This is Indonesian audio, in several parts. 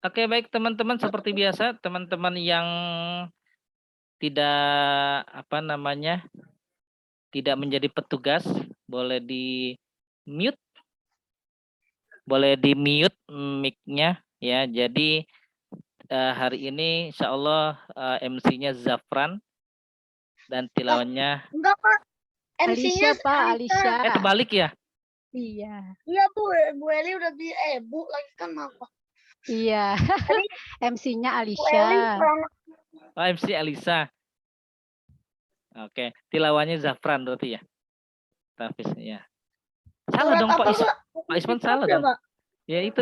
Oke, baik teman-teman, seperti biasa, teman-teman yang tidak, apa namanya, tidak menjadi petugas, boleh di-mute boleh di-mute mic-nya ya. Jadi, hari ini insyaallah, MC-nya Zafran dan Oh, tilawahnya enggak, Pak. MC-nya Alicia, Pak, Alisa. Alicia. kebalik ya? Iya. Iya, Bu Eli udah Bu lagi kan apa? Iya. Tadi MC-nya Bu Eli Alicia. kurang Oh, MC Alisa. Oke, tilawahnya Zafran berarti ya? Tafis ya. Salah surat dong apa, Pak? Pak Isman Kitab salah ya, dong. Pak? Ya itu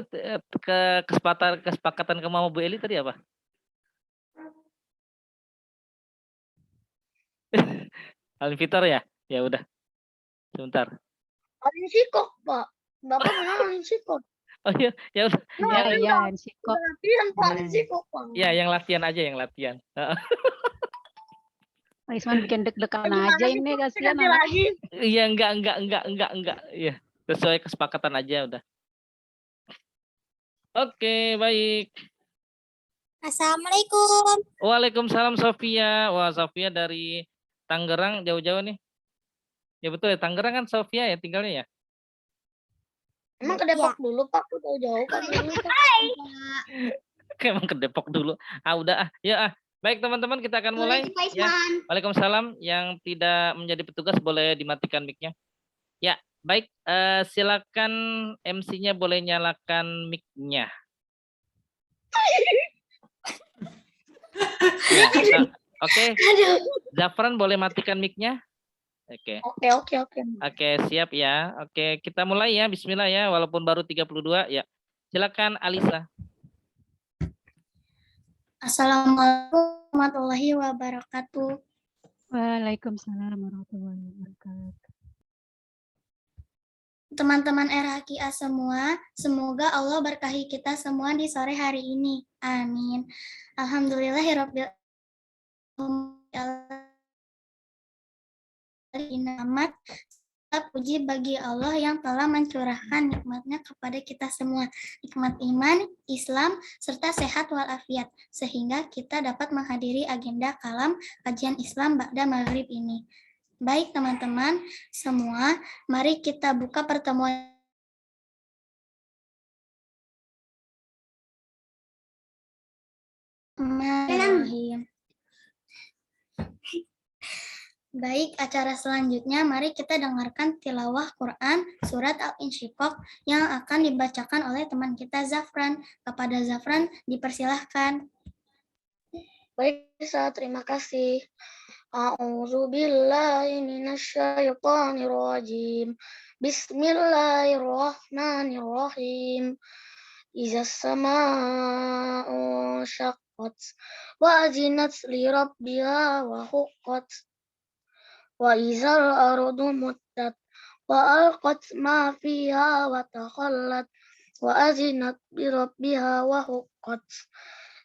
kesepakatan kamu sama Bu Eli tadi apa? Alfitor ya? Ya udah, sebentar. Alin Sikok, Pak. Bapak bilang Alin Sikok. Oh iya, ya udah. Iya, iya, Ansiko. Udah latihan, Pak, Alin Sikok, Pak. Ya, yang latihan aja, yang latihan. Pak Isman bikin deg-degan Gimana aja sih, ini, Pak? kasihan Ganti anak. lagi. Iya, enggak. Iya, sesuai kesepakatan aja udah. Oke, baik. Assalamualaikum. Waalaikumsalam Sofia. Wah, Sofia dari Tangerang jauh-jauh nih. Ya betul ya, Tangerang kan Sofia ya tinggalnya ya? Emang ke Depok dulu, Pak. Udah jauh, Pak. Emang ke Depok dulu. Udah ya. Baik teman-teman, kita akan mulai ya. Waalaikumsalam. Yang tidak menjadi petugas boleh dimatikan mic-nya. Ya, baik, silakan MC-nya boleh nyalakan mic-nya. Ya, oke. Zafran boleh matikan mic-nya. Oke. Oke. Oke, siap ya. Oke, kita mulai ya. Bismillah ya, walaupun baru 32 ya. Silakan Alisa. Assalamualaikum warahmatullahi wabarakatuh. Waalaikumsalam warahmatullahi wabarakatuh. Teman-teman RHQA semua, semoga Allah berkahi kita semua di sore hari ini. Amin. Alhamdulillahirabbil alamin. Puji bagi Allah yang telah mencurahkan nikmatnya kepada kita semua, nikmat iman, Islam, serta sehat walafiat, sehingga kita dapat menghadiri agenda kalam kajian Islam ba'da maghrib ini. Baik teman-teman semua, mari kita buka pertemuan Baik, acara selanjutnya mari kita dengarkan tilawah Quran surat Al-Insyiqaq yang akan dibacakan oleh teman kita Zafran. Kepada Zafran dipersilahkan. Baik, terima kasih. A'udzubillahi minasyaitonirrajim. Bismillahirrahmanirrahim. Iza sama'u syaqqat wa azinat li rabbiha wa huqqat wa izal ardu muddat wa alqat ma fiha wa takhallat wa azinat li rabbiha wa huqqat.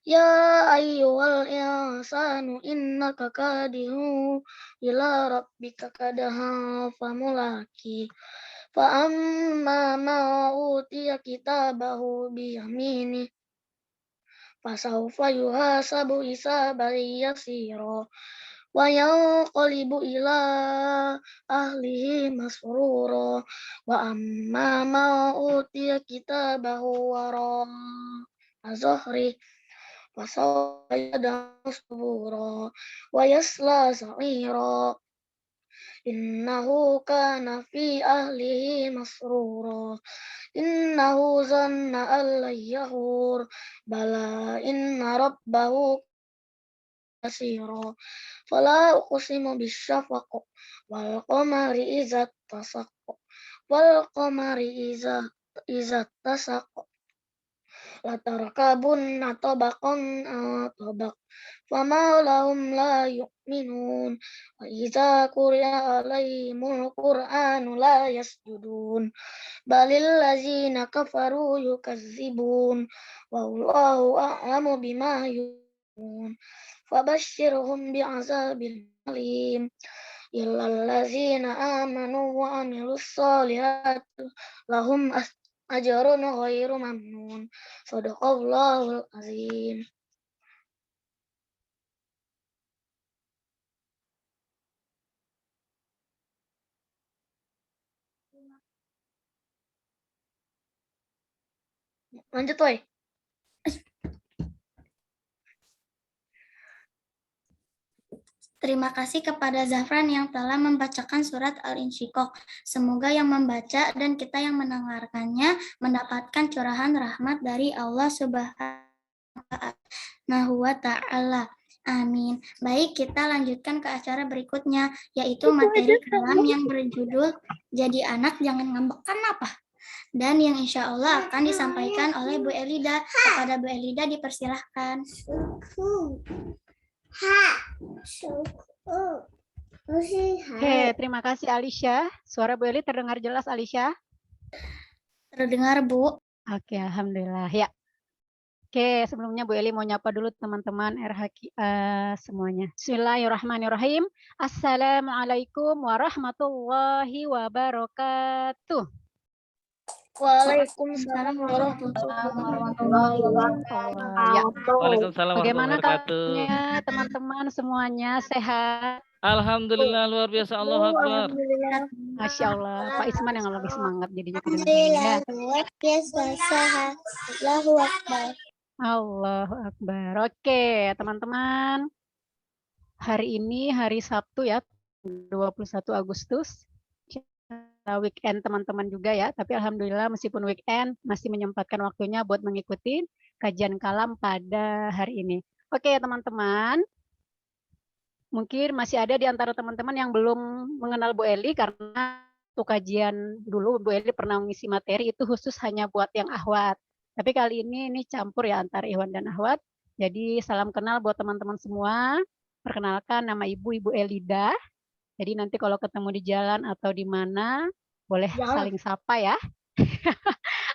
Ya ayyuhal insanu innaka kadihu ila rabbika kadaha famulaki. Fa amma ma utiya kitabahu biyamini fasawfa yuhasabu hisaban yasira wa yanqalibu ila ahlihi masrura wa amma ma utiya kitabahu wara azhri fasawfa yad'u subura wa yasla sa'ira innahu kana fi ahlihi masrura innahu zanna an lan yahur bala inna rabbahu basira fala uqsimu bisyafaq wal qamari idza tasaq wal qamari idza tasaq latarakabunna tabaqan tabaq fama lahum la yu'minun wa idza quri'a alaihimul qur'anu la yasjudun balil ladzina kafaru yukazzibun wallahu a'lamu bima yu'minun fabashshirhum bi'azabil alim illal ladzina amanu wa amilus solihati lahum ajrun ghairu mamnun. Shadaqallahul azim. Lanjut, Woy. Terima kasih kepada Zafran yang telah membacakan surat Al-Insyiqaq. Semoga yang membaca dan kita yang mendengarkannya mendapatkan curahan rahmat dari Allah Subhanahu wa Ta'ala. Amin. Baik, kita lanjutkan ke acara berikutnya, yaitu materi kalam yang berjudul Jadi Anak Jangan Ngambek. Kenapa? Dan yang insya Allah akan disampaikan oleh Bu Elida. Kepada Bu Elida dipersilahkan. Oke, terima kasih Alisha. Suara Bu Eli terdengar jelas, Alisha? Terdengar, Bu. Oke, alhamdulillah. Ya. Oke, sebelumnya Bu Eli mau nyapa dulu teman-teman RHQ semuanya. Bismillahirrahmanirrahim. Assalamualaikum warahmatullahi wabarakatuh. Waalaikumsalam warahmatullahi wabarakatuh. Ya. Waalaikumsalam Bagaimana warahmatullahi wabarakatuh. kabarnya teman-teman semuanya, sehat? Alhamdulillah luar biasa, Allahu Akbar. Masya Allah, Pak Isman yang lebih semangat jadinya. Alhamdulillah, luar biasa, sehat. Allahu Akbar. Allahu Akbar. Oke, teman-teman. Hari ini hari Sabtu ya, 21 Agustus. Weekend teman-teman juga ya, tapi alhamdulillah meskipun weekend masih menyempatkan waktunya buat mengikuti kajian kalam pada hari ini. Oke, teman-teman. Mungkin masih ada di antara teman-teman yang belum mengenal Bu Eli karena untuk kajian dulu Bu Eli pernah mengisi materi itu khusus hanya buat yang ahwat. Tapi kali ini campur ya antara Ikhwan dan ahwat. Jadi salam kenal buat teman-teman semua. Perkenalkan nama Ibu Elida. Jadi nanti kalau ketemu di jalan atau di mana boleh saling sapa ya.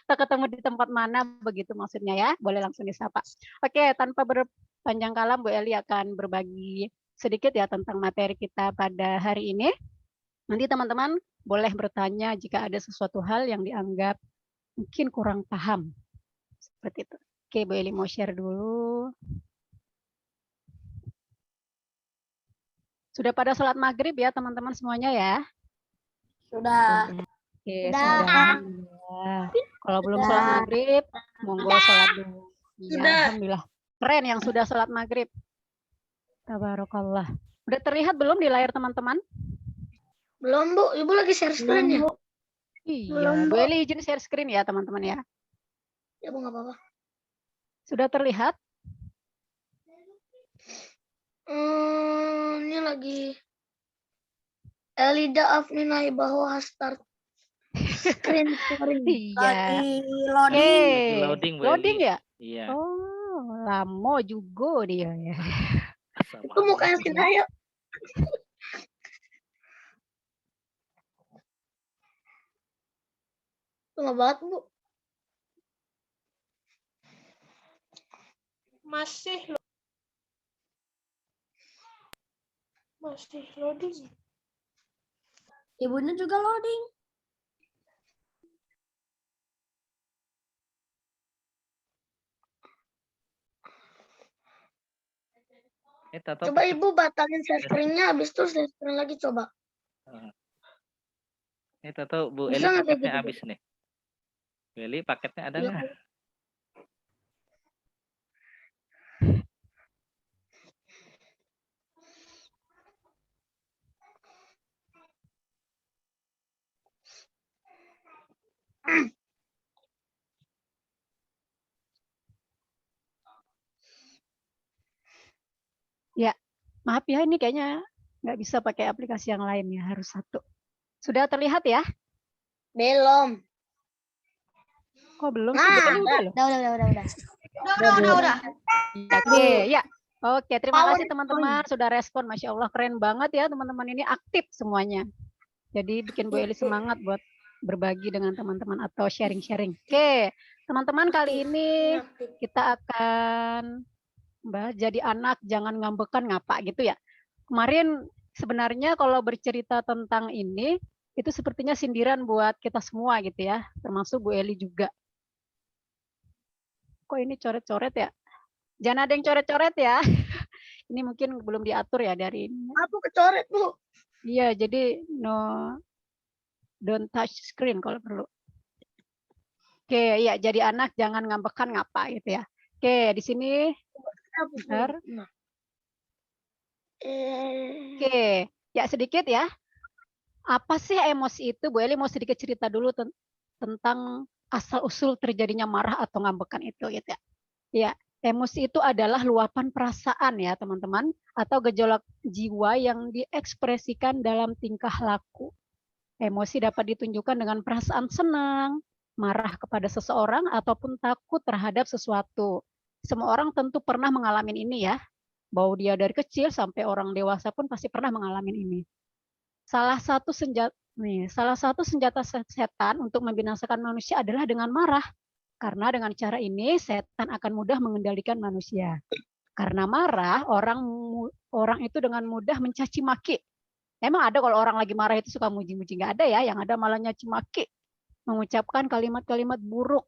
Atau ketemu di tempat mana begitu maksudnya ya. Boleh langsung disapa. Oke, tanpa berpanjang kalam Bu Eli akan berbagi sedikit ya tentang materi kita pada hari ini. Nanti teman-teman boleh bertanya jika ada sesuatu hal yang dianggap mungkin kurang paham. Seperti itu. Oke, Bu Eli mau share dulu. Sudah pada sholat maghrib ya teman-teman semuanya ya? Sudah. Oke, sudah. Kalau belum sholat maghrib, monggo sholat dulu. Ya, alhamdulillah. Keren yang sudah sholat maghrib. Tabarakallah. Udah terlihat belum di layar teman-teman? Belum, Bu. Ibu lagi share screen ya? Iya, Bu Eli izin share screen ya teman-teman ya. Ya, Bu, nggak apa-apa. Sudah terlihat? Ini lagi Elida Afnina bahwa start screen sharing. Iya. Loading, Bu Eli. Loading ya? Iya. Oh, lama juga dia ya. Itu mukanya si Naya. Lama banget, Bu. Masih loading. Ibunya juga loading. Coba Ibu batalin share screen-nya, habis itu share screen lagi coba. Ini tahu Bu Bisa Eli nggak kayak paketnya gitu, Bu? habis nih. Bu Eli paketnya ada Iya, nggak? Ya, maaf ya ini kayaknya nggak bisa pakai aplikasi yang lain ya, harus satu. Sudah terlihat ya? Belum. Kok belum? Nah, Sebetulnya udah loh. Udah. Oke, ya. Oke, terima kasih teman-teman sudah respon. Masya Allah, keren banget ya teman-teman ini aktif semuanya. Jadi bikin Bu Eli semangat buat berbagi dengan teman-teman atau sharing-sharing. Oke, teman-teman kali ini kita akan bahas jadi anak jangan ngambekan ngapa gitu ya. Kemarin sebenarnya kalau bercerita tentang ini Itu sepertinya sindiran buat kita semua gitu ya, termasuk Bu Eli juga. Kok ini coret-coret ya? Jangan ada yang coret-coret ya. Ini mungkin belum diatur ya dari ini. Aku kecoret, Bu. Iya, jadi don't touch screen kalau perlu. Oke, ya jadi anak jangan ngambekan ngapa gitu ya. Oke, di sini. Bentar. Oke, ya sedikit ya. Apa sih emosi itu? Bu Eli mau sedikit cerita dulu tentang asal-usul terjadinya marah atau ngambekan itu gitu ya. Ya, emosi itu adalah luapan perasaan ya teman-teman, atau gejolak jiwa yang diekspresikan dalam tingkah laku. Emosi dapat ditunjukkan dengan perasaan senang, marah kepada seseorang, ataupun takut terhadap sesuatu. Semua orang tentu pernah mengalami ini ya. Bahwa dia dari kecil sampai orang dewasa pun pasti pernah mengalami ini. Salah satu senjata setan untuk membinasakan manusia adalah dengan marah. Karena dengan cara ini setan akan mudah mengendalikan manusia. Karena marah, orang itu dengan mudah mencaci maki. Emang ada kalau orang lagi marah itu suka muji-muji? Nggak ada ya, yang ada malah nyaci maki. Mengucapkan kalimat-kalimat buruk.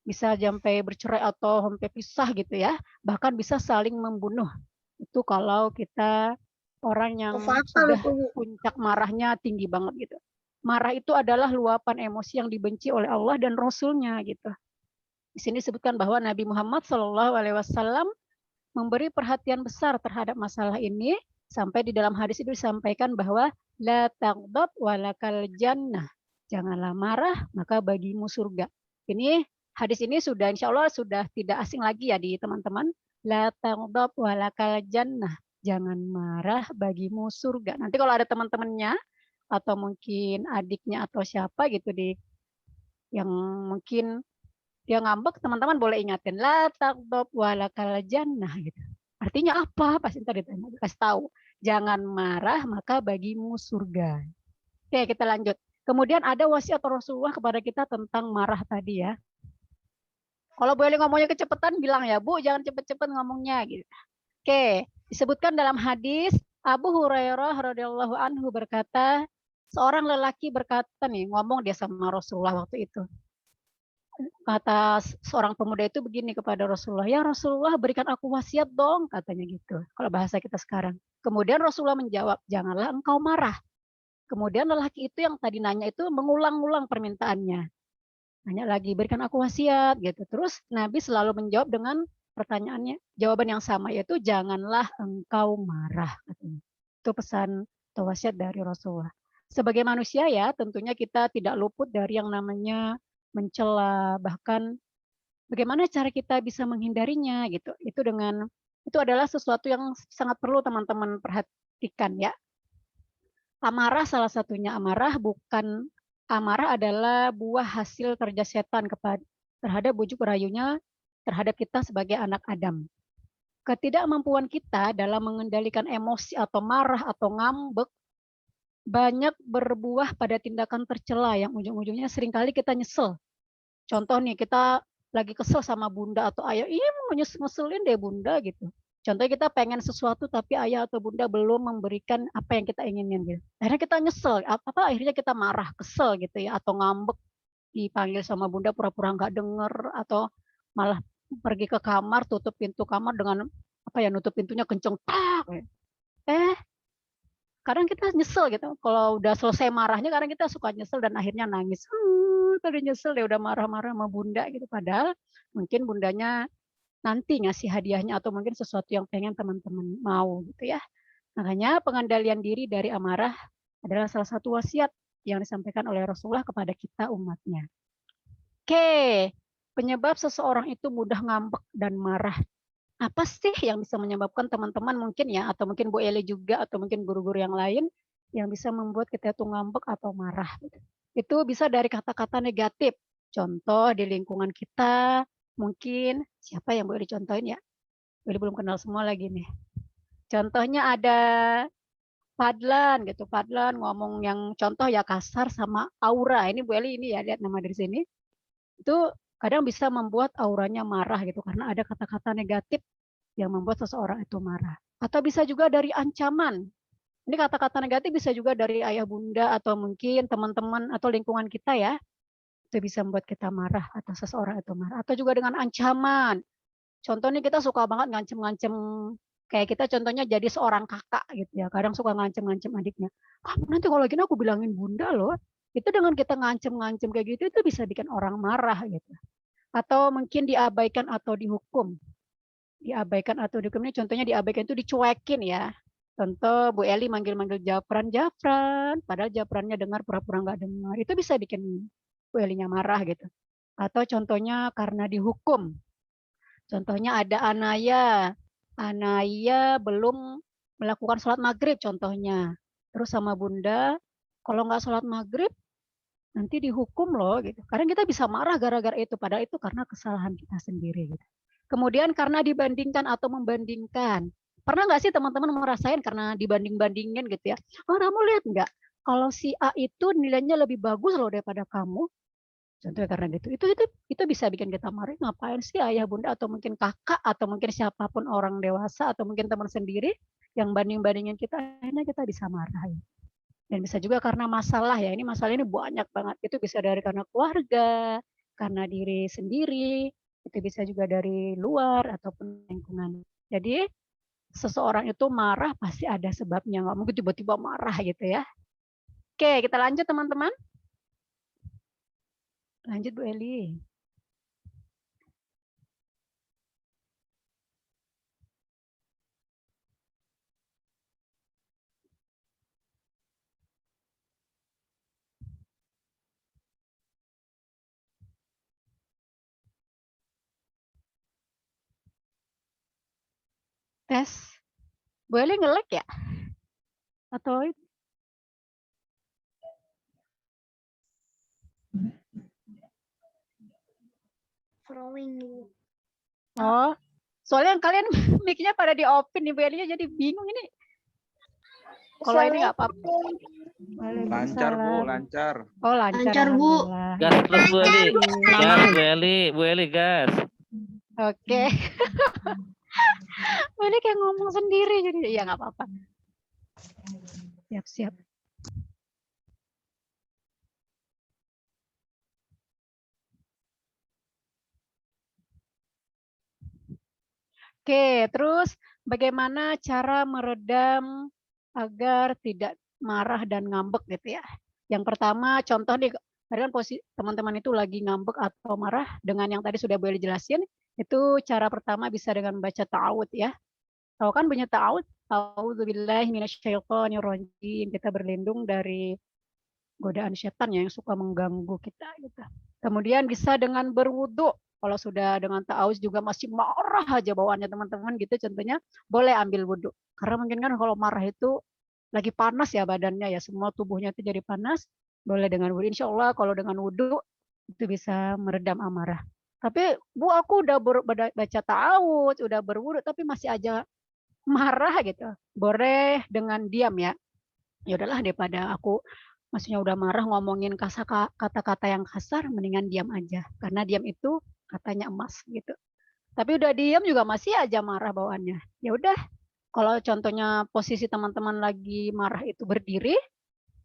Bisa sampai bercerai atau sampai pisah gitu ya. Bahkan bisa saling membunuh. Itu kalau kita orang yang sudah puncak marahnya tinggi banget gitu. Marah itu adalah luapan emosi yang dibenci oleh Allah dan Rasul-Nya gitu. Di sini disebutkan bahwa Nabi Muhammad SAW memberi perhatian besar terhadap masalah ini, sampai di dalam hadis itu disampaikan bahwa la taghdab walakal jannah. Janganlah marah, maka bagimu surga. Ini hadis ini sudah insya Allah sudah tidak asing lagi ya di teman-teman. La taghdab walakal jannah. Jangan marah, bagimu surga. Nanti kalau ada teman-temannya atau mungkin adiknya atau siapa gitu yang mungkin dia ngambek, teman-teman boleh ingatin la taghdab walakal jannah gitu. Artinya apa? Pasti ntar ditanya, kasih tahu. Jangan marah, maka bagimu surga. Oke, kita lanjut. Kemudian ada wasiat Rasulullah kepada kita tentang marah tadi ya. Kalau boleh ngomongnya kecepatan, bilang ya, Bu, jangan cepet-cepet ngomongnya gitu. Oke, disebutkan dalam hadis Abu Hurairah radhiyallahu anhu berkata, seorang lelaki berkata nih, ngomong dia sama Rasulullah waktu itu. Kata seorang pemuda itu begini kepada Rasulullah, ya Rasulullah berikan aku wasiat dong, katanya gitu. Kalau bahasa kita sekarang. Kemudian Rasulullah menjawab, janganlah engkau marah. Kemudian lelaki itu yang tadi nanya itu mengulang-ulang permintaannya. Nanya lagi, berikan aku wasiat gitu. Terus Nabi selalu menjawab dengan pertanyaannya, jawaban yang sama, yaitu janganlah engkau marah. Katanya. Itu pesan atau wasiat dari Rasulullah. Sebagai manusia ya, tentunya kita tidak luput dari yang namanya mencela, bahkan bagaimana cara kita bisa menghindarinya gitu. Itu adalah sesuatu yang sangat perlu teman-teman perhatikan ya. Amarah salah satunya, amarah adalah buah hasil kerja setan terhadap bujuk rayunya terhadap kita sebagai anak Adam. Ketidakmampuan kita dalam mengendalikan emosi atau marah atau ngambek banyak berbuah pada tindakan tercela yang ujung-ujungnya seringkali kita nyesel. Contoh nih, kita lagi kesel sama bunda atau ayah, mau ngeselin deh bunda gitu. Contohnya kita pengen sesuatu tapi ayah atau bunda belum memberikan apa yang kita inginkan gitu. Akhirnya kita nyesel, akhirnya kita marah, kesel gitu ya, atau ngambek, dipanggil sama bunda pura-pura nggak denger, atau malah pergi ke kamar, tutup pintu kamar dengan nutup pintunya kenceng, kadang kita nyesel gitu. Kalau udah selesai marahnya, kadang kita suka nyesel dan akhirnya nangis. Tadi nyesel deh udah marah-marah sama bunda gitu. Padahal mungkin bundanya nanti ngasih hadiahnya atau mungkin sesuatu yang pengen teman-teman mau gitu ya. Makanya pengendalian diri dari amarah adalah salah satu wasiat yang disampaikan oleh Rasulullah kepada kita umatnya. Oke, penyebab seseorang itu mudah ngambek dan marah. Apa sih yang bisa menyebabkan teman-teman mungkin ya, atau mungkin Bu Eli juga, atau mungkin guru-guru yang lain yang bisa membuat kita itu ngambek atau marah. Itu bisa dari kata-kata negatif. Contoh di lingkungan kita, mungkin siapa yang boleh dicontohin ya? Bu Eli belum kenal semua lagi nih. Contohnya ada Fadlan gitu, Fadlan ngomong yang contoh ya kasar sama Aura. Ini Bu Eli ini ya, lihat nama dari sini. Itu kadang bisa membuat auranya marah gitu karena ada kata-kata negatif yang membuat seseorang itu marah. Atau bisa juga dari ancaman. Ini kata-kata negatif bisa juga dari ayah bunda atau mungkin teman-teman atau lingkungan kita ya. Itu bisa membuat kita marah atau seseorang itu marah. Atau juga dengan ancaman. Contohnya kita suka banget ngancem-ngancem, kayak kita contohnya jadi seorang kakak gitu ya. Kadang suka ngancem-ngancem adiknya. Kamu nanti kalau gini aku bilangin bunda loh. Itu dengan kita ngancem-ngancem kayak gitu itu bisa bikin orang marah gitu. Atau mungkin diabaikan atau dihukum. Diabaikan atau dihukum ini contohnya diabaikan itu dicuekin ya. Contoh Bu Eli manggil-manggil Japran, Japran, padahal Japrannya dengar pura-pura nggak dengar. Itu bisa bikin Bu Elinya marah gitu. Atau contohnya karena dihukum. Contohnya ada Anaya. Anaya belum melakukan sholat maghrib contohnya. Terus sama Bunda, kalau nggak sholat maghrib, nanti dihukum loh. Gitu. Kadang kita bisa marah gara-gara itu, padahal itu karena kesalahan kita sendiri. Gitu. Kemudian karena dibandingkan atau membandingkan. Pernah nggak sih teman-teman merasain karena dibanding-bandingin gitu ya? Oh, kamu lihat nggak? Kalau si A itu nilainya lebih bagus loh daripada kamu. Contohnya karena gitu. Itu bisa bikin kita marah. Ngapain sih ayah bunda atau mungkin kakak atau mungkin siapapun orang dewasa atau mungkin teman sendiri yang banding-bandingin kita, akhirnya kita bisa marah. Ya. Dan bisa juga karena masalah ya. Ini masalah ini banyak banget. Itu bisa dari karena keluarga, karena diri sendiri, itu bisa juga dari luar ataupun lingkungan. Jadi seseorang itu marah pasti ada sebabnya, nggak mungkin tiba-tiba marah gitu ya. Oke, kita lanjut teman-teman. Lanjut Bu Eli. Tes. Bu Eli nge-lag ya? Atau oh, soalnya kalian mic-nya pada di-open nih Bu Eli jadi bingung ini. Kalau ini nggak apa-apa. Lancar Bu, lancar. Oh lancar, Lancar, Bu. Gas terus Bu Eli. Gas Bu Eli, Bu Eli gas. Oke. Bu Eli kayak ngomong sendiri jadi ya nggak apa-apa. Siap-siap. Oke, terus bagaimana cara meredam agar tidak marah dan ngambek gitu ya. Yang pertama contoh nih, tadi kan posisi teman-teman itu lagi ngambek atau marah dengan yang tadi sudah boleh jelasin, itu cara pertama bisa dengan baca ta'awud ya. Tahu kan bunyi ta'awud? A'udzubillahi minasyaitonirrajim. Kita berlindung dari godaan setan yang suka mengganggu kita gitu. Kemudian bisa dengan berwudu. Kalau sudah dengan ta'awuz juga masih marah aja bawaannya teman-teman gitu contohnya, boleh ambil wudhu. Karena mungkin kan kalau marah itu lagi panas ya badannya ya, semua tubuhnya itu jadi panas, boleh dengan wudhu. Insya Allah kalau dengan wudhu itu bisa meredam amarah. Tapi Bu aku udah baca ta'awuz, udah berwudhu tapi masih aja marah gitu. Boleh dengan diam ya. Ya udahlah daripada aku maksudnya udah marah ngomongin kata-kata yang kasar, mendingan diam aja. Karena diam itu katanya emas gitu. Tapi udah diam juga masih aja marah bawaannya. Ya udah, kalau contohnya posisi teman-teman lagi marah itu berdiri,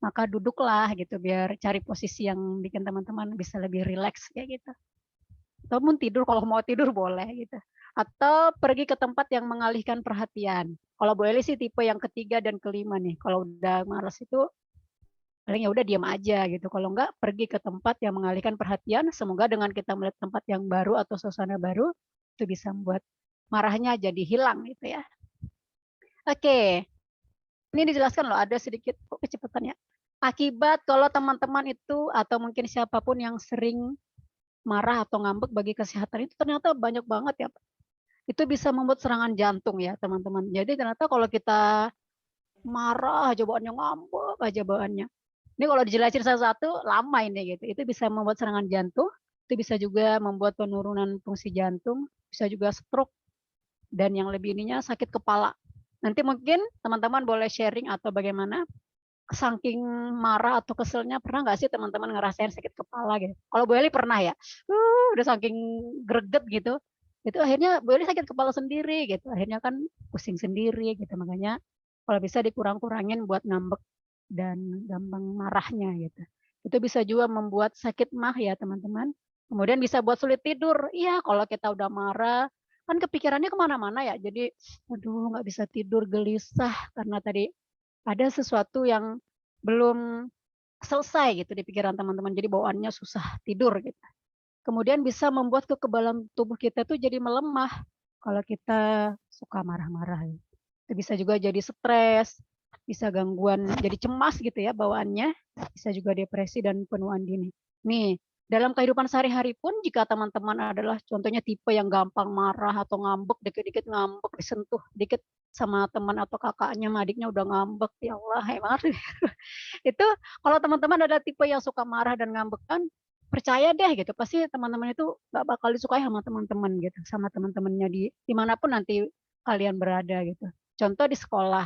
maka duduklah gitu biar cari posisi yang bikin teman-teman bisa lebih rileks kayak gitu. Ataupun tidur kalau mau tidur boleh gitu. Atau pergi ke tempat yang mengalihkan perhatian. Kalau Bu Eli sih tipe yang ketiga dan kelima nih. Kalau udah malas itu paling ya udah diam aja gitu. Kalau enggak pergi ke tempat yang mengalihkan perhatian, semoga dengan kita melihat tempat yang baru atau suasana baru itu bisa membuat marahnya jadi hilang gitu ya. Oke. Ini dijelaskan loh, ada sedikit kok kecepatan ya. Akibat kalau teman-teman itu atau mungkin siapapun yang sering marah atau ngambek bagi kesehatan itu ternyata banyak banget ya. Itu bisa membuat serangan jantung ya teman-teman. Jadi ternyata kalau kita marah aja bawaannya, ngambek aja bawaannya. Ini kalau dijelasin satu-satu lama ini gitu. Itu bisa membuat serangan jantung, itu bisa juga membuat penurunan fungsi jantung, bisa juga stroke dan yang lebih ininya sakit kepala. Nanti mungkin teman-teman boleh sharing atau bagaimana saking marah atau keselnya pernah nggak sih teman-teman ngerasain sakit kepala gitu? Kalau Bu Eli pernah ya, udah saking greget gitu, itu akhirnya Bu Eli sakit kepala sendiri gitu. Akhirnya kan pusing sendiri gitu makanya Kalau bisa dikurang-kurangin buat ngambek dan gampang marahnya gitu. Itu bisa juga membuat sakit mah ya teman-teman. Kemudian bisa buat sulit tidur. Iya, kalau kita udah marah, kan kepikirannya kemana-mana ya. Jadi, aduh nggak bisa tidur, gelisah karena tadi ada sesuatu yang belum selesai gitu di pikiran teman-teman. Jadi bawaannya susah tidur gitu. Kemudian bisa membuat kekebalan tubuh kita tuh jadi melemah kalau kita suka marah-marah. Itu bisa juga jadi stres, bisa gangguan jadi cemas gitu ya bawaannya, bisa juga depresi dan penuaan dini. Nih, dalam kehidupan sehari-hari pun jika teman-teman adalah contohnya tipe yang gampang marah atau ngambek, dikit-dikit ngambek, disentuh dikit sama teman atau kakaknya, adiknya udah ngambek, ya Allah, hemat. Itu kalau teman-teman ada tipe yang suka marah dan ngambek kan, percaya deh gitu, pasti teman-teman itu nggak bakal disukai sama teman-teman gitu, sama teman-temannya dimanapun nanti kalian berada gitu. Contoh di sekolah,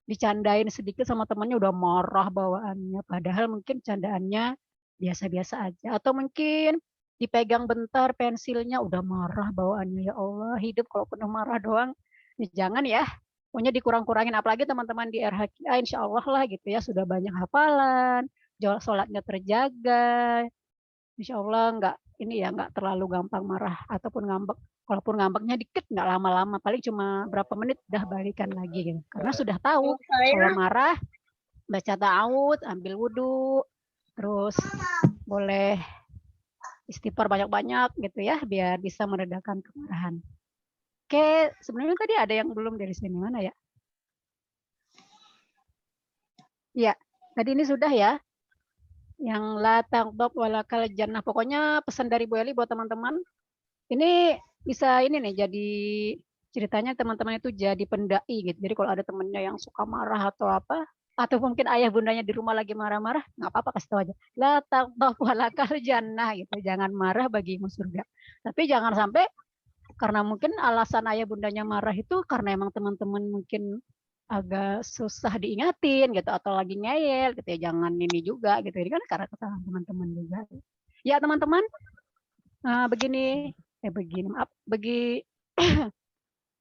dicandain sedikit sama temannya udah marah bawaannya, padahal mungkin candaannya biasa-biasa aja. Atau mungkin dipegang bentar pensilnya udah marah bawaannya, ya Allah, hidup kalau penuh marah doang, ya jangan ya. Pokoknya dikurang-kurangin, apalagi teman-teman di RHQA insya Allah lah gitu ya, sudah banyak hafalan, sholatnya terjaga, insya Allah nggak terlalu gampang marah ataupun ngambek. Kalaupun ngambeknya dikit, nggak lama-lama, paling cuma berapa menit udah balikan lagi gitu. Karena sudah tahu kalau marah baca ta'awudz, ambil wudhu, terus boleh istighfar banyak-banyak gitu ya, biar bisa meredakan kemarahan. Oke, sebenarnya tadi ada yang belum dari sini, mana ya? Ya, tadi ini sudah ya. Yang la taghdab walakal jannah. Pokoknya pesan dari Bu Eli buat teman-teman. Ini bisa ini nih, jadi ceritanya teman-teman itu jadi pendai gitu. Jadi kalau ada temennya yang suka marah atau apa, atau mungkin ayah bundanya di rumah lagi marah-marah, nggak apa-apa, kasih tahu aja. La taghdab walakal jannah gitu. Jangan marah bagimu surga. Tapi jangan sampai karena mungkin alasan ayah bundanya marah itu karena emang teman-teman mungkin agak susah diingatin gitu atau lagi ngeyel gitu ya, jangan ini juga gitu. Ini kan karena kesalahan teman-teman juga. Ya teman-teman, begini maaf,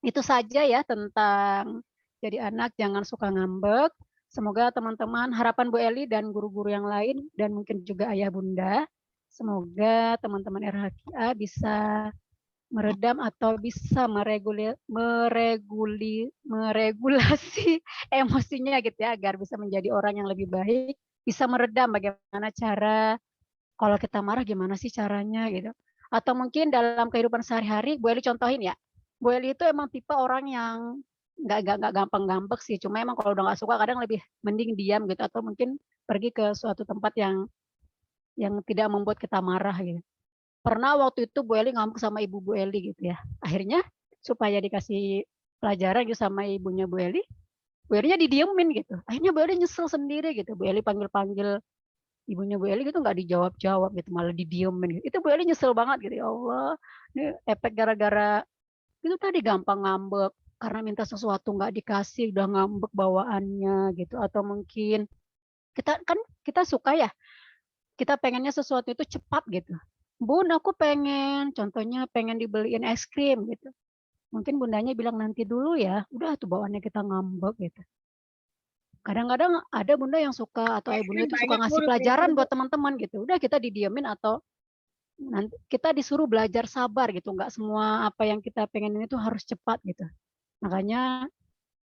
itu saja ya tentang jadi anak jangan suka ngambek. Semoga teman-teman, harapan Bu Eli dan guru-guru yang lain dan mungkin juga ayah bunda, semoga teman-teman RHQA bisa meredam atau bisa meregulasi emosinya gitu ya, agar bisa menjadi orang yang lebih baik, bisa meredam bagaimana cara kalau kita marah gimana sih caranya gitu. Atau mungkin dalam kehidupan sehari-hari, Bu Eli contohin ya. Bu Eli itu emang tipe orang yang nggak gampang ngambek sih, cuma emang kalau udah nggak suka kadang lebih mending diam gitu, atau mungkin pergi ke suatu tempat yang tidak membuat kita marah gitu. Pernah waktu itu Bu Eli ngambek sama ibu Bu Eli gitu ya. Akhirnya supaya dikasih pelajaran gitu sama ibunya Bu Elinya didiemin gitu. Akhirnya Bu Eli nyesel sendiri gitu. Bu Eli panggil-panggil ibunya Bu Eli gitu nggak dijawab-jawab gitu, malah didiemin gitu. Itu Bu Eli nyesel banget gitu, ya Allah. Ini efek gara-gara itu tadi gampang ngambek karena minta sesuatu nggak dikasih udah ngambek bawaannya gitu. Atau mungkin kita suka ya, kita pengennya sesuatu itu cepat gitu. Bun, aku contohnya pengen dibeliin es krim gitu. Mungkin bundanya bilang nanti dulu ya, udah tuh bawaannya kita ngambek gitu. Kadang-kadang ada bunda yang suka atau ayah bunda itu suka ngasih pelajaran buat teman-teman gitu. Udah kita didiemin atau nanti kita disuruh belajar sabar gitu. Nggak semua apa yang kita pengen itu harus cepat gitu. Makanya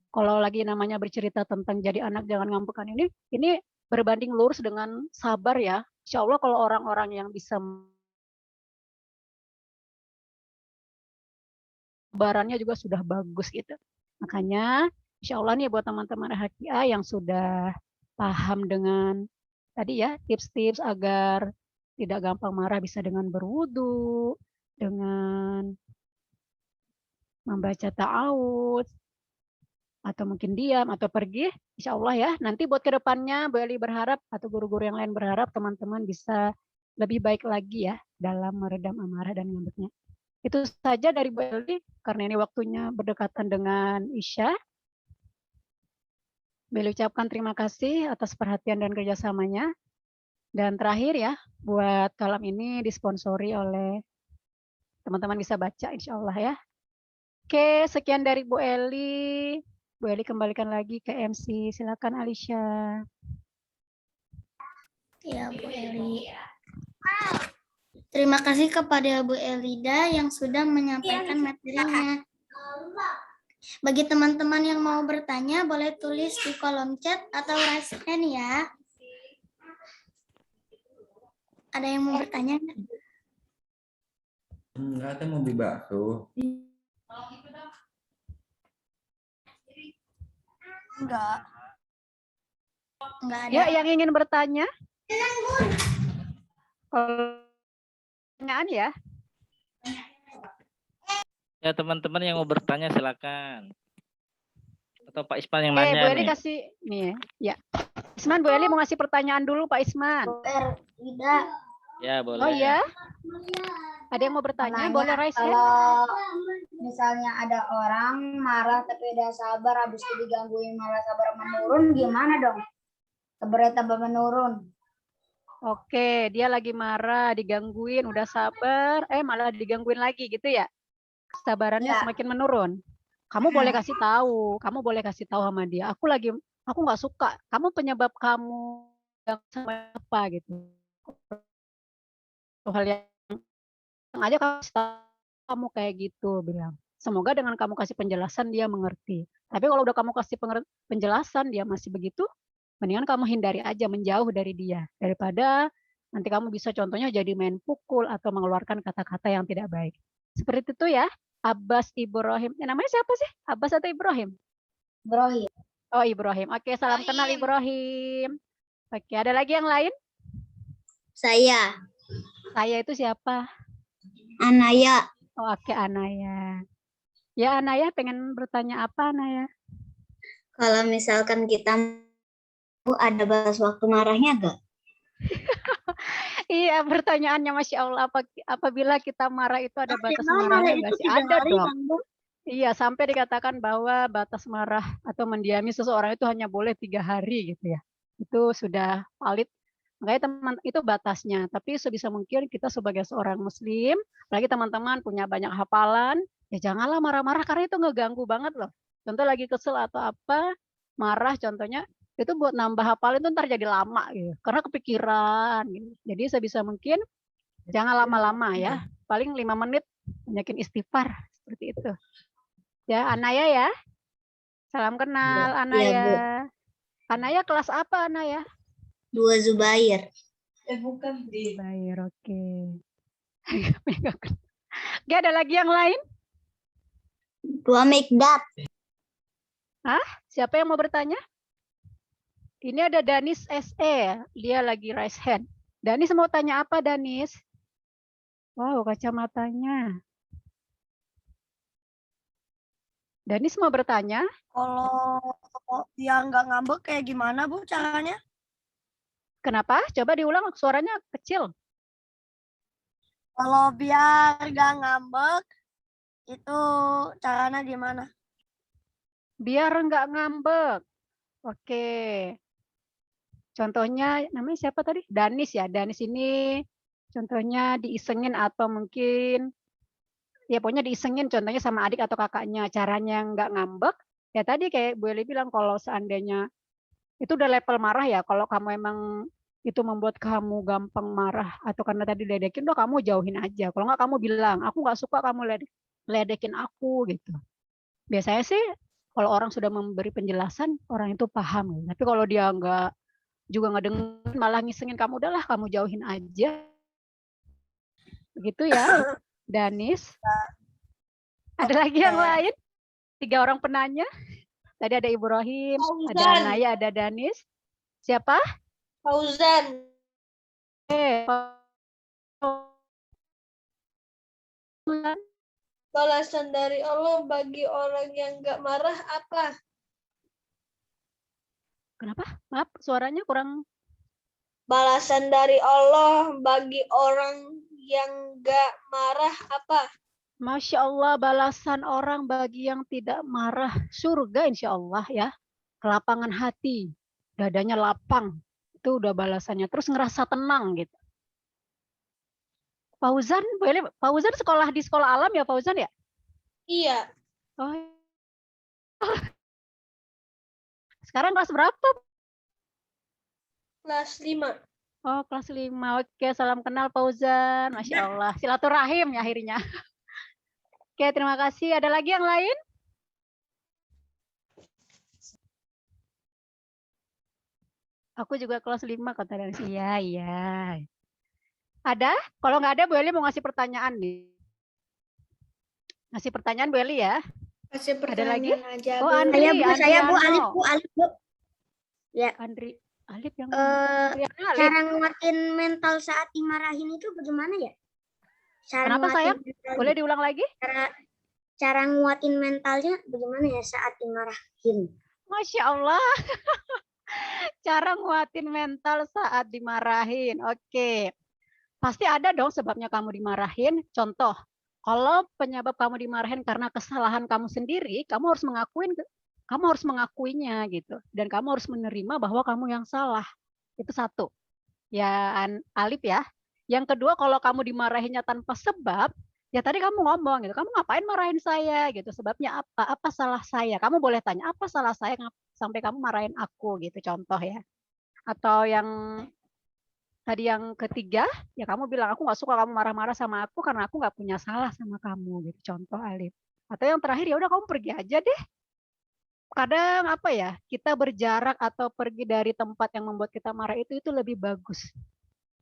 kalau lagi namanya bercerita tentang jadi anak jangan ngambekan ini berbanding lurus dengan sabar ya. Insya Allah kalau orang-orang yang bisa barannya juga sudah bagus gitu. Makanya insya Allah nih buat teman-teman RHQA yang sudah paham dengan tadi ya tips-tips agar tidak gampang marah, bisa dengan berwudu, dengan membaca ta'awudz, atau mungkin diam atau pergi, insya Allah ya. Nanti buat kedepannya Bu Eli berharap atau guru-guru yang lain berharap teman-teman bisa lebih baik lagi ya dalam meredam amarah dan ngambeknya. Itu saja dari Bu Eli, karena ini waktunya berdekatan dengan Isya. Bu Eli ucapkan terima kasih atas perhatian dan kerjasamanya. Dan terakhir ya, buat kalam ini disponsori oleh teman-teman bisa baca insya Allah ya. Oke, sekian dari Bu Eli. Bu Eli kembalikan lagi ke MC. Silakan Alisha. Ya, Bu Eli. Terima kasih kepada Bu Elida yang sudah menyampaikan materinya. Bagi teman-teman yang mau bertanya, boleh tulis di kolom chat atau raise hand ya. Ada yang mau bertanya? Enggak, ada mau beli bakso. Enggak ada. Ya, yang ingin bertanya? Pertanyaan ya? Ya teman-teman yang mau bertanya silakan. Atau Pak Isman yang Bu nanya Eli nih. kasih nih ya. Isman, Bu Eli mau ngasih pertanyaan dulu Pak Isman. Tidak. Ya boleh. Oh iya. Ada yang mau bertanya? Boleh raise hand. Kalau misalnya ada orang marah tapi udah sabar, habis itu digangguin malah sabar menurun, gimana dong? Sabarnya tambah menurun. Oke, dia lagi marah, digangguin, udah sabar, malah digangguin lagi gitu ya? Kesabarannya semakin menurun. Kamu boleh kasih tahu, sama dia. Aku nggak suka. Kamu penyebab kamu yang sama apa gitu. Hal yang aja kamu kayak gitu bilang. Semoga dengan kamu kasih penjelasan dia mengerti. Tapi kalau udah kamu kasih penjelasan dia masih begitu, mendingan kamu hindari aja, menjauh dari dia daripada nanti kamu bisa contohnya jadi main pukul atau mengeluarkan kata-kata yang tidak baik. Seperti itu ya. Abbas Ibrahim. Namanya siapa sih? Abbas atau Ibrahim? Ibrahim. Oh, Ibrahim. Oke, salam kenal Ibrahim. Oke, ada lagi yang lain? Saya. Saya itu siapa? Anaya. Oh, oke, Anaya. Ya, Anaya pengen bertanya apa, Anaya? Kalau misalkan kita ada batas waktu marahnya nggak? Iya, pertanyaannya Masya Allah. Apabila kita marah itu ada batas marahnya nggak sih? Ada dong. Iya, sampai dikatakan bahwa batas marah atau mendiami seseorang itu hanya boleh 3 hari gitu ya. Itu sudah valid. Makanya teman itu batasnya. Tapi sebisa mungkin kita sebagai seorang muslim, apalagi teman-teman punya banyak hafalan, ya janganlah marah-marah karena itu ngeganggu banget loh. Contoh lagi kesel atau apa, marah contohnya, itu buat nambah hafalan itu ntar jadi lama gitu. Karena kepikiran gitu. Jadi sebisa mungkin jangan lama-lama ya. Paling 5 menit banyakin istighfar seperti itu. Ya, Anaya ya. Salam kenal, Anaya. Iya, Anaya kelas apa, Anaya? 2 Zubair. Bukan di. Zubair, oke. Gak ada lagi yang lain? 2 Mikdad. Hah? Siapa yang mau bertanya? Ini ada Danis SE. Dia lagi raise hand. Danis mau tanya apa, Danis? Wow, kacamatanya. Danis mau bertanya? Kalau dia nggak ngambek kayak gimana Bu caranya? Kenapa? Coba diulang, suaranya kecil. Kalau biar nggak ngambek itu caranya gimana? Biar nggak ngambek. Oke. Contohnya namanya siapa tadi? Danis ya. Danis ini contohnya diisengin atau mungkin ya pokoknya diisengin contohnya sama adik atau kakaknya. Caranya nggak ngambek. Ya tadi kayak Bu Eli bilang kalau seandainya itu udah level marah ya. Kalau kamu emang itu membuat kamu gampang marah atau karena tadi ledekin, udah kamu jauhin aja. Kalau nggak kamu bilang, aku nggak suka kamu ledekin aku gitu. Biasanya sih kalau orang sudah memberi penjelasan, orang itu paham. Tapi kalau dia nggak juga ngedengerin malah ngisengin kamu, udahlah kamu jauhin aja. Begitu ya, Danis. Ada lagi yang lain? 3 orang penanya. Tadi ada Ibrahim, ada Anaya, ada Danis. Siapa? Fauzan. Balasan dari Allah bagi orang yang nggak marah apa? Kenapa? Maaf, suaranya kurang. Balasan dari Allah bagi orang yang nggak marah apa? Masya Allah, balasan orang bagi yang tidak marah. Surga insya Allah ya. Kelapangan hati. Dadanya lapang. Itu udah balasannya. Terus ngerasa tenang gitu. Fauzan, boleh? Fauzan sekolah di sekolah alam ya Fauzan ya? Iya. Oh, Sekarang kelas berapa? Kelas 5. Oh, kelas 5. Oke, salam kenal Fauzan. Masya Allah. Silaturahim ya akhirnya. Oke, terima kasih. Ada lagi yang lain? Aku juga kelas 5 kata Dennis. Iya, iya. Ada? Kalau nggak ada, Bu Eli mau ngasih pertanyaan nih. Ngasih pertanyaan Bu Eli ya. Kasih Ada lagi? aja, Oh, Bu. Andri, Saya Bu, Andriano. Alif Bu. Ya. Andri, Alif yang Cara Alif. nguatin mental saat dimarahin itu bagaimana ya? Kenapa sayang? Boleh diulang lagi? Cara nguatin mentalnya bagaimana ya saat dimarahin? Masya Allah. Cara nguatin mental saat dimarahin. Oke. Pasti ada dong sebabnya kamu dimarahin. Contoh, kalau penyebab kamu dimarahin karena kesalahan kamu sendiri, kamu harus mengakuinya gitu. Dan kamu harus menerima bahwa kamu yang salah. Itu satu. Ya, Alif ya. Yang kedua, kalau kamu dimarahinnya tanpa sebab, ya tadi kamu ngomong gitu, kamu ngapain marahin saya gitu, sebabnya apa? Apa salah saya? Kamu boleh tanya, apa salah saya sampai kamu marahin aku gitu, contoh ya. Atau yang tadi yang ketiga, ya kamu bilang, aku nggak suka kamu marah-marah sama aku karena aku nggak punya salah sama kamu gitu, contoh Alif. Atau yang terakhir, ya udah kamu pergi aja deh. Kadang apa ya, kita berjarak atau pergi dari tempat yang membuat kita marah itu lebih bagus.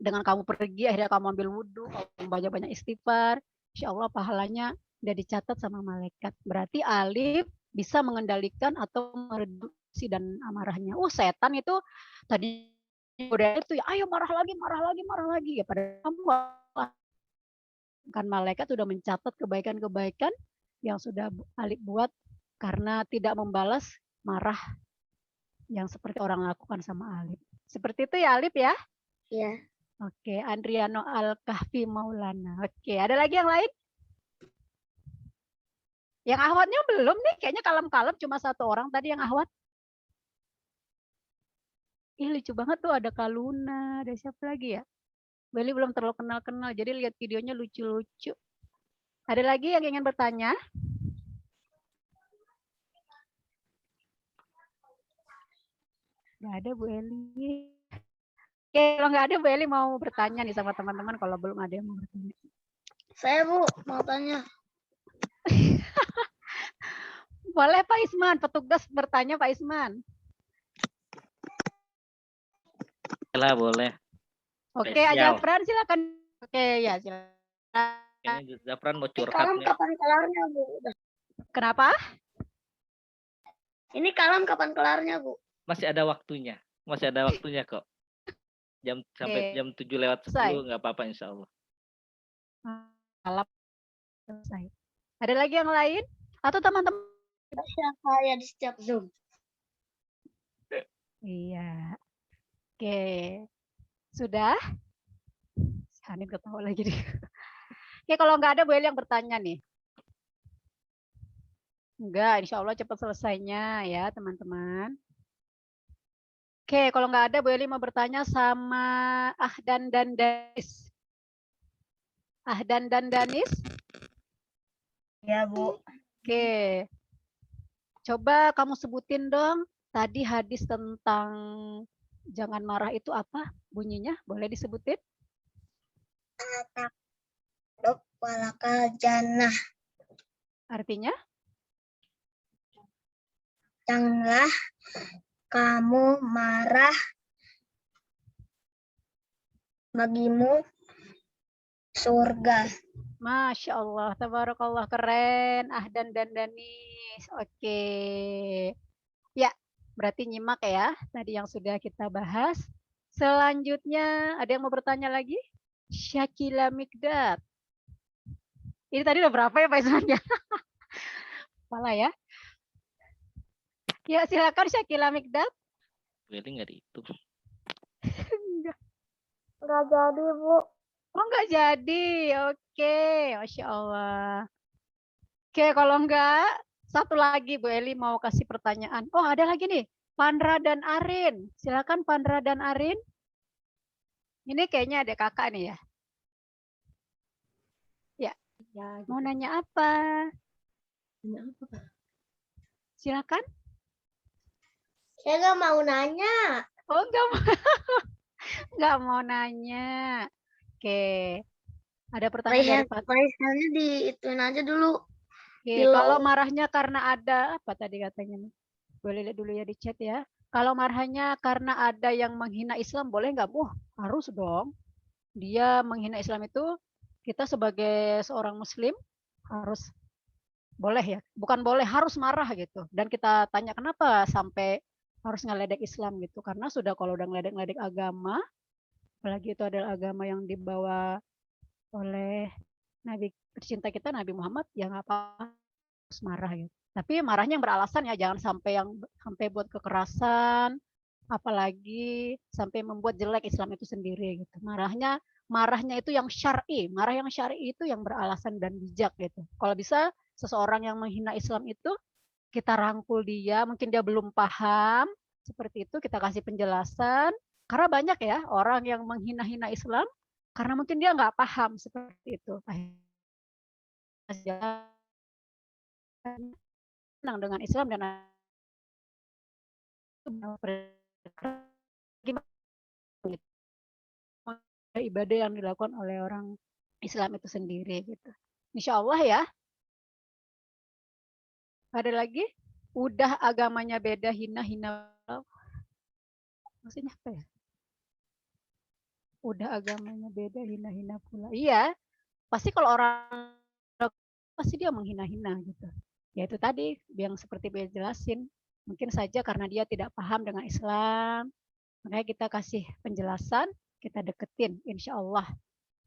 Dengan kamu pergi, akhirnya kamu ambil wudhu, kamu banyak-banyak istighfar, insya Allah pahalanya udah dicatat sama malaikat. Berarti Alif bisa mengendalikan atau mereduksi dan amarahnya. Setan itu tadi udah itu ya, ayo marah lagi, ya pada kamu kan malaikat sudah mencatat kebaikan-kebaikan yang sudah Alif buat karena tidak membalas marah yang seperti orang lakukan sama Alif. Seperti itu ya Alif ya? Iya. Oke, Andriano Al-Kahfi Maulana. Oke, ada lagi yang lain? Yang ahwatnya belum nih, kayaknya kalem-kalem cuma satu orang tadi yang ahwat. Ih, lucu banget tuh, ada Kaluna, ada siapa lagi ya? Beli belum terlalu kenal-kenal, jadi lihat videonya lucu-lucu. Ada lagi yang ingin bertanya? Nggak ada Bu Eli. Oke, kalau nggak ada Bu Eli mau bertanya nih sama teman-teman kalau belum ada yang mau bertanya. Saya Bu, mau tanya. Boleh Pak Isman, petugas bertanya Pak Isman. Boleh. Oke, Jafran silakan. Oke, ya silakan. Kayaknya Jafran mau curhat Kalam nih. kapan kelarnya Bu? Kenapa? Ini kalam kapan kelarnya Bu? Masih ada waktunya. Masih ada waktunya kok. Sampai jam 7:10 nggak apa-apa insya Allah. Kalam selesai. Ada lagi yang lain? Atau teman-teman? Saya di setiap Zoom. Iya. Oke. Sudah? Hanin ketawa lagi nih. Oke, kalau nggak ada Bu Eli yang bertanya nih. Enggak, insya Allah cepat selesainya ya teman-teman. Oke, kalau nggak ada Bu Eli mau bertanya sama Ahdan dan Danis. Ahdan dan Danis? Ya Bu. Oke. Coba kamu sebutin dong tadi hadis tentang jangan marah itu apa bunyinya? Boleh disebutin? Takluk walakal jannah. Artinya? Janganlah kamu marah, bagimu surga. Masya Allah, tabarakallah, keren. Ahdan dan Danis. Oke. Ya, berarti nyimak ya tadi yang sudah kita bahas. Selanjutnya, ada yang mau bertanya lagi? Syakila Mikdad. Ini tadi udah berapa ya Pak Isman ya? Malah ya. Ya, silakan Syakila Mikdad. Jadi nggak dihitung. Nggak jadi Bu. Oh, nggak jadi. Oke, Masya Allah. Oke, kalau enggak, satu lagi Bu Eli mau kasih pertanyaan. Oh, ada lagi nih. Pandra dan Arin. Silakan Pandra dan Arin. Ini kayaknya ada kakak nih ya. Ya. Mau nanya apa? Silakan. Saya nggak mau nanya. Oh, nggak mau nanya. Oke. Ada pertanyaan dari Pak. Raise-nya diituin aja dulu. Oke, kalau marahnya karena ada apa tadi katanya nih? Boleh lihat dulu ya di chat ya. Kalau marahnya karena ada yang menghina Islam, boleh nggak? Harus dong. Dia menghina Islam itu, kita sebagai seorang Muslim harus boleh ya. Bukan boleh, harus marah gitu. Dan kita tanya kenapa sampai harus ngeledek Islam gitu. Karena sudah kalau udah ngeledek-ngeledek agama, apalagi itu adalah agama yang dibawa oleh Nabi tercinta kita Nabi Muhammad, ya nggak apa-apa harus marah gitu. Tapi marahnya yang beralasan ya, jangan sampai buat kekerasan, apalagi sampai membuat jelek Islam itu sendiri gitu. Marahnya itu yang syar'i, marah yang syar'i itu yang beralasan dan bijak gitu. Kalau bisa seseorang yang menghina Islam itu kita rangkul dia, mungkin dia belum paham, seperti itu kita kasih penjelasan. Karena banyak ya orang yang menghina-hina Islam karena mungkin dia nggak paham seperti itu. Senang dengan Islam dan ibadah yang dilakukan oleh orang Islam itu sendiri gitu. Insya Allah ya. Ada lagi? Udah agamanya beda, hina-hina. Maksudnya apa ya? Udah agamanya beda, hina-hina pula. Iya, pasti kalau orang pasti dia menghina-hina gitu. Ya itu tadi yang seperti saya jelasin. Mungkin saja karena dia tidak paham dengan Islam, makanya kita kasih penjelasan, kita deketin, insya Allah.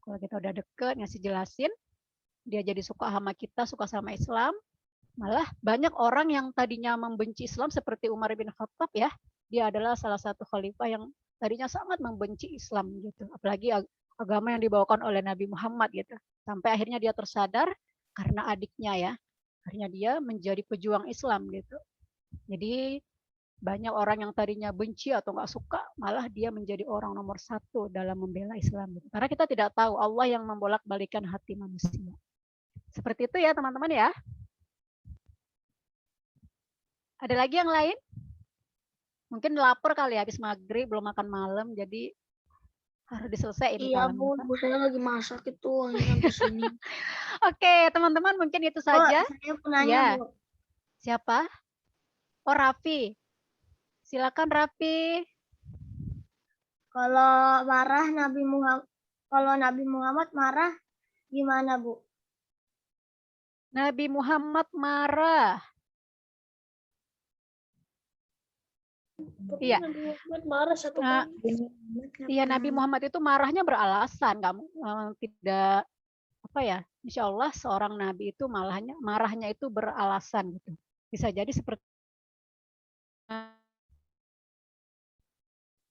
Kalau kita udah deket, ngasih jelasin, dia jadi suka sama kita, suka sama Islam. Malah banyak orang yang tadinya membenci Islam seperti Umar bin Khattab ya. Dia adalah salah satu khalifah yang tadinya sangat membenci Islam gitu. Apalagi agama yang dibawakan oleh Nabi Muhammad gitu. Sampai akhirnya dia tersadar karena adiknya ya. Akhirnya dia menjadi pejuang Islam gitu. Jadi banyak orang yang tadinya benci atau nggak suka, malah dia menjadi orang nomor satu dalam membela Islam. Gitu. Karena kita tidak tahu Allah yang membolak-balikan hati manusia. Seperti itu ya teman-teman ya. Ada lagi yang lain? Mungkin lapar kali ya, habis maghrib, belum makan malam, jadi harus diselesaikan. Iya Bu, saya lagi masak itu sampai sini. Oke, teman-teman mungkin itu saja. Saya penanya, ya. Bu. Siapa? Oh, Raffi. Silakan Raffi. Kalau marah Nabi Muhammad marah gimana, Bu? Nabi Muhammad marah. Iya. Nabi Muhammad marah satu kali. Iya, Nabi Muhammad itu marahnya beralasan, tidak apa ya? Insya Allah seorang nabi itu marahnya itu beralasan gitu. Bisa jadi seperti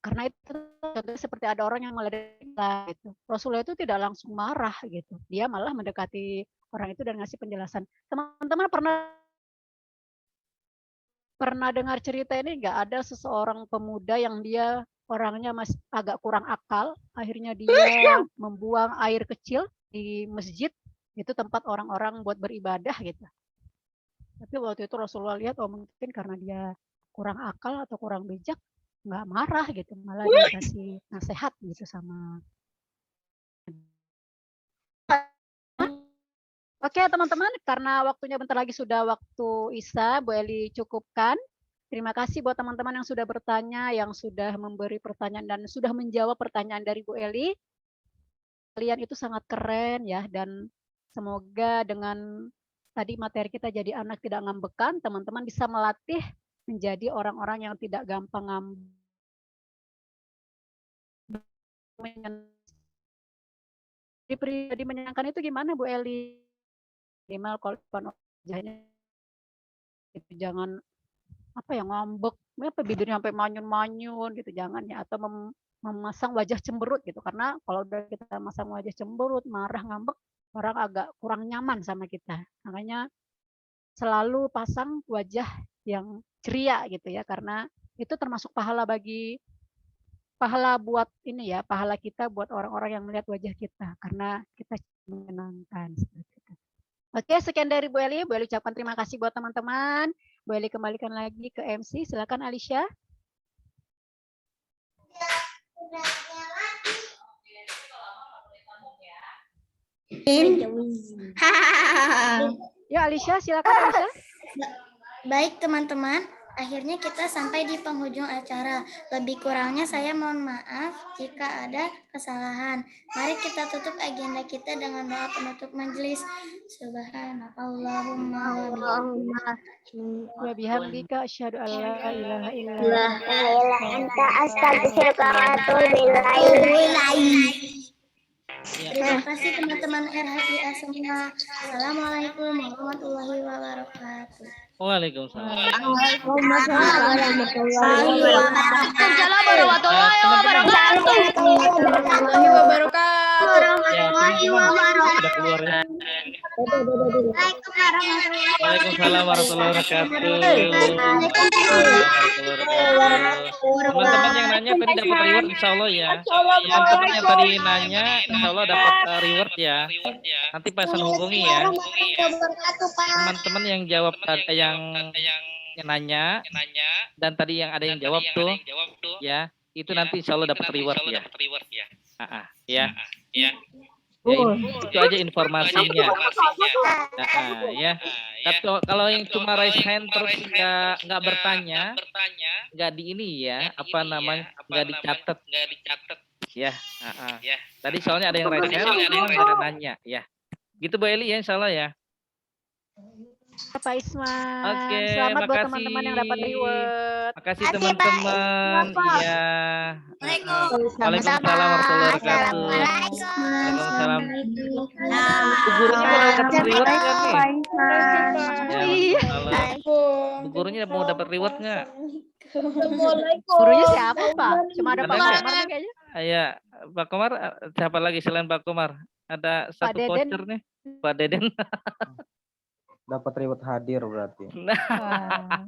karena itu contohnya seperti ada orang yang meledek gitu. Rasulullah itu tidak langsung marah gitu. Dia malah mendekati orang itu dan ngasih penjelasan. Teman-teman pernah dengar cerita ini nggak? Ada seseorang pemuda yang dia orangnya masih agak kurang akal, akhirnya dia membuang air kecil di masjid, itu tempat orang-orang buat beribadah gitu. Tapi waktu itu Rasulullah lihat, oh mungkin karena dia kurang akal atau kurang bijak, nggak marah gitu, malah dia kasih nasihat gitu sama. Oke teman-teman, karena waktunya bentar lagi sudah waktu Isya, Bu Eli cukupkan. Terima kasih buat teman-teman yang sudah bertanya, yang sudah memberi pertanyaan dan sudah menjawab pertanyaan dari Bu Eli. Kalian itu sangat keren ya, dan semoga dengan tadi materi kita jadi anak tidak ngambekan, teman-teman bisa melatih menjadi orang-orang yang tidak gampang ngambek. Pribadi menyenangkan itu gimana Bu Eli? Minimal kalau wajahnya itu jangan apa ya ngambek, apa bibirnya sampai manyun-manyun gitu, jangan ya, atau memasang wajah cemberut gitu, karena kalau udah kita masang wajah cemberut, marah, ngambek, orang agak kurang nyaman sama kita. Makanya selalu pasang wajah yang ceria gitu ya, karena itu termasuk pahala buat ini ya, pahala kita buat orang-orang yang melihat wajah kita, karena kita menyenangkan seperti itu. Oke, sekian dari Bu Eli. Bu Eli ucapkan terima kasih buat teman-teman. Bu Eli kembalikan lagi ke MC. Silakan Alicia. Ya, Alicia, silakan Alicia. Baik teman-teman, akhirnya kita sampai di penghujung acara. Lebih kurangnya saya mohon maaf jika ada kesalahan. Mari kita tutup agenda kita dengan doa penutup majelis. Subhanallahumma Wa bihamdika asyhadu an la ilaha illa anta astaghfiruka wa atubu ilaik. Terima kasih teman-teman RHIA semua. Assalamualaikum warahmatullahi wabarakatuh. Waalaikumsalam. Waalaikumsalam warahmatullahi wabarakatuh. Teman-teman yang nanya tadi dapat reward insya Allah ya. Teman-teman yang tadi nanya insya Allah dapat reward ya. Nanti pesan hubungi ya. Teman-teman yang jawab yang nanya dan tadi yang ada yang jawab tuh ya, itu nanti insya Allah dapat reward ya. Ya. Ya, itu aja informasinya. Ya. Kalau yang cuma raise hand terus nggak bertanya, nggak di ini ya, apa namanya, nggak dicatat. Ya. Tadi soalnya ada yang raise hand, ada nanya ya. Gitu Bu Eli ya, insya Allah ya. Pak Isman. Oke, Selamat buat makasih. teman-teman yang dapat reward. Makasih teman-teman. Iya. Waalaikumsalam warahmatullahi wabarakatuh. Waalaikumsalam. Bu gurunya mau dapat reward nggak nih? Ya, Bu gurunya mau dapat reward nggak? Gurunya siapa, Pak? Cuma ada Pak Ada nggak? Komar kayaknya. Iya, Pak Komar. Siapa lagi selain Pak Komar? Ada satu Deden. voucher nih, Pak Deden. Dapat reward hadir berarti. Wah.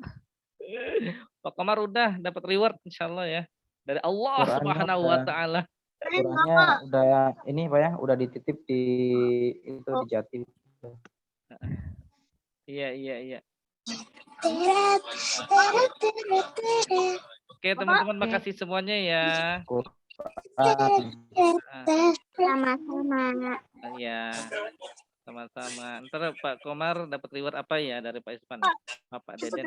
Pak Komar udah dapat reward insya Allah ya dari Allah Qurannya Subhanahu wa Ta'ala. Qurannya udah ini Pak ya, udah dititip di itu di Jatim. Iya. Oke teman-teman, makasih semuanya ya. Sama-sama. Ya, sama-sama. Ntar Pak Komar dapat reward apa ya dari Pak Ispan? Pak Deden.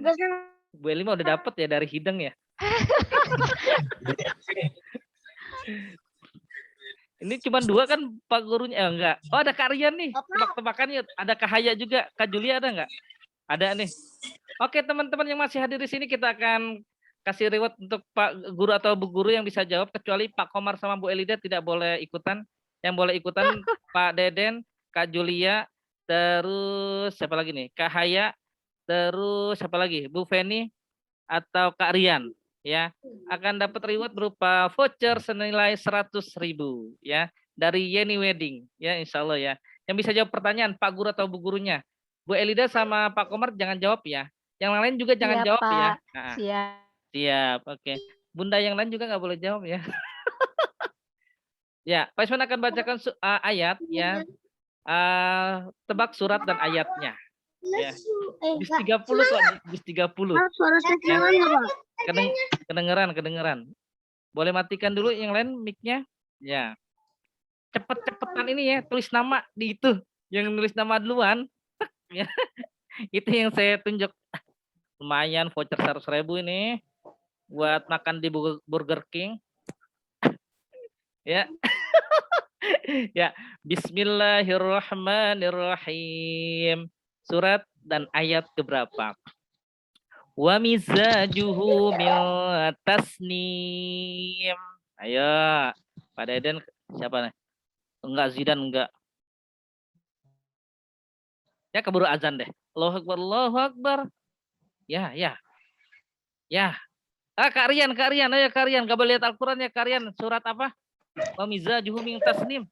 Bu Eli mah udah dapat ya dari Hideng ya. Ini cuma 2 kan Pak gurunya, enggak. Oh ada Kak Rian nih, tebak-tebakan yuk. Ada Kak Haya juga, Kak Julia ada enggak? Ada nih. Oke teman-teman yang masih hadir di sini, kita akan kasih reward untuk Pak Guru atau Bu Guru yang bisa jawab, kecuali Pak Komar sama Bu Elida tidak boleh ikutan. Yang boleh ikutan Pak Deden, Kak Julia, terus siapa lagi nih? Kak Haya, terus siapa lagi? Bu Feni atau Kak Rian ya, akan dapat reward berupa voucher senilai 100.000 ya dari Yeni Wedding ya, insya Allah ya. Yang bisa jawab pertanyaan Pak Guru atau Bu Gurunya, Bu Elida sama Pak Komar jangan jawab ya. Yang lain juga jangan jawab Pak. ya. Siap. Oke. Bunda yang lain juga nggak boleh jawab ya. Ya, Pak Isman akan bacakan ayat ya. Tebak surat dan ayatnya. Ya. Bis 30 kok, bis 30. Ya. Kedengeran. Boleh matikan dulu yang lain mic-nya. Ya. Cepet-cepetan ini ya, tulis nama di itu. Yang nulis nama duluan. Ya. Itu yang saya tunjuk. Lumayan voucher 100.000 ini buat makan di Burger King. Ya. Ya, bismillahirrahmanirrahim. Surat dan ayat keberapa? Wa mizajuhu min tasnim. Ayo, Pak Deden siapa nih? Enggak, Zidan enggak. Ya keburu azan deh. Allahu Akbar, Allahu Akbar. Ya. Kak Rian. Ayo Kak Rian, enggak boleh lihat Al-Qur'an ya Kak Rian. Surat apa? Wa mizajuhu min tasnim.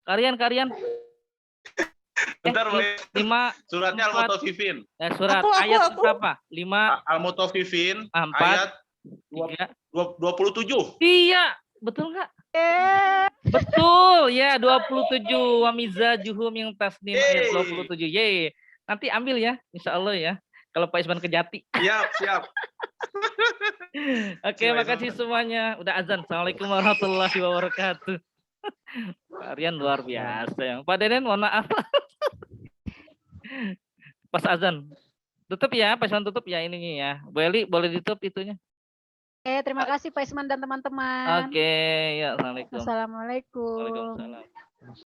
Kak Rian. Bentar, boleh. 5 Suratnya 4. Al-Mutaffifin. Surat ayat berapa? 5 Al-Mutaffifin 4 ayat 3. 27. Iya, betul enggak? Betul ya, 27. Wa mizajuhu min tasnim ayat 27. Ye. Nanti ambil ya, insya Allah ya. Kalau Pak Isman ke Jati. Siap. Oke, makasih semuanya. Udah azan. Assalamualaikum warahmatullahi wabarakatuh. Kalian luar biasa ya. Pak Deden, mohon maaf. Pas azan. Tutup ya, Pak Isman tutup ya ininya ya. Bu Eli, boleh ditutup itunya. Terima kasih Pak Isman dan teman-teman. Oke, ya assalamualaikum. Assalamualaikum. Waalaikumsalam.